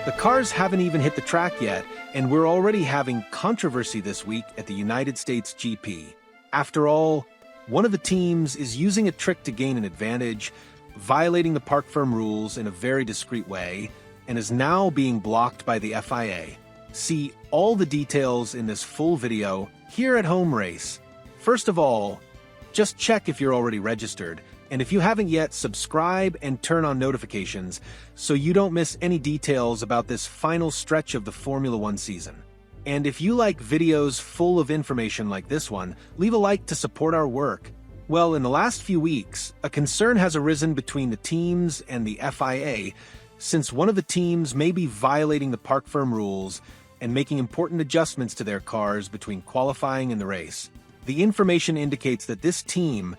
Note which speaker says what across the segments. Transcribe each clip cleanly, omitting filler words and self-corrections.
Speaker 1: The cars haven't even hit the track yet, and we're already having controversy this week at the United States GP. After all, one of the teams is using a trick to gain an advantage, violating the parc firm rules in a very discreet way, and is now being blocked by the FIA. See all the details in this full video here at Home Race. First of all, just check if you're already registered, and if you haven't yet, subscribe and turn on notifications so you don't miss any details about this final stretch of the Formula One season. And if you like videos full of information like this one, leave a like to support our work. Well, in the last few weeks, a concern has arisen between the teams and the FIA since one of the teams may be violating the parc firm rules and making important adjustments to their cars between qualifying and the race. The information indicates that this team,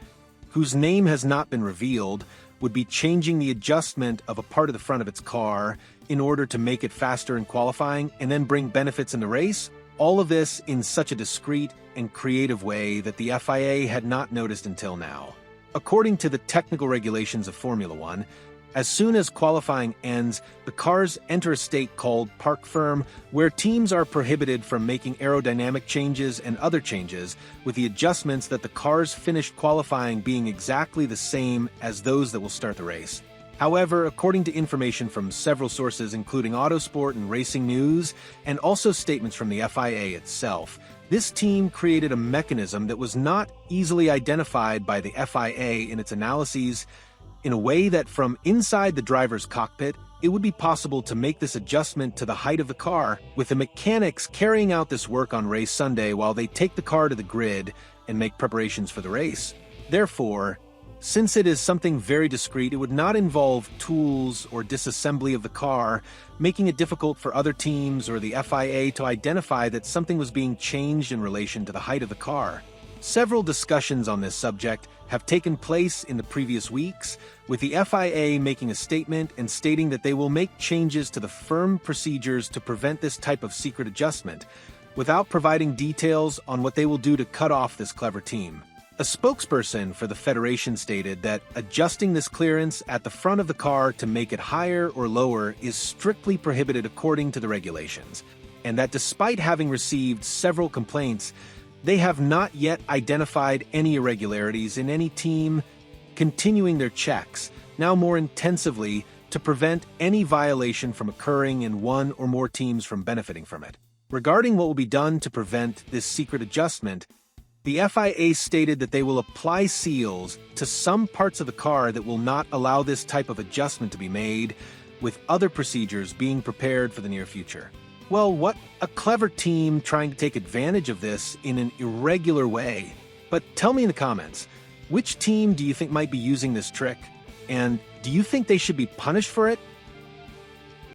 Speaker 1: whose name has not been revealed, would be changing the adjustment of a part of the front of its car in order to make it faster in qualifying and then bring benefits in the race. All of this in such a discreet and creative way that the FIA had not noticed until now. According to the technical regulations of Formula One, as soon as qualifying ends, the cars enter a state called parc firm, where teams are prohibited from making aerodynamic changes and other changes, with the adjustments that the cars finished qualifying being exactly the same as those that will start the race. However, according to information from several sources including Autosport and Racing News, and also statements from the FIA itself, this team created a mechanism that was not easily identified by the FIA in its analyses, in a way that from inside the driver's cockpit, it would be possible to make this adjustment to the height of the car, with the mechanics carrying out this work on race Sunday while they take the car to the grid and make preparations for the race. Therefore, since it is something very discreet, it would not involve tools or disassembly of the car, making it difficult for other teams or the FIA to identify that something was being changed in relation to the height of the car. Several discussions on this subject have taken place in the previous weeks, with the FIA making a statement and stating that they will make changes to the firm procedures to prevent this type of secret adjustment, without providing details on what they will do to cut off this clever team. A spokesperson for the federation stated that adjusting this clearance at the front of the car to make it higher or lower is strictly prohibited according to the regulations, and that despite having received several complaints, they have not yet identified any irregularities in any team, continuing their checks, now more intensively, to prevent any violation from occurring in one or more teams from benefiting from it. Regarding what will be done to prevent this secret adjustment, the FIA stated that they will apply seals to some parts of the car that will not allow this type of adjustment to be made, with other procedures being prepared for the near future. Well, what a clever team trying to take advantage of this in an irregular way. But tell me in the comments, which team do you think might be using this trick? And do you think they should be punished for it?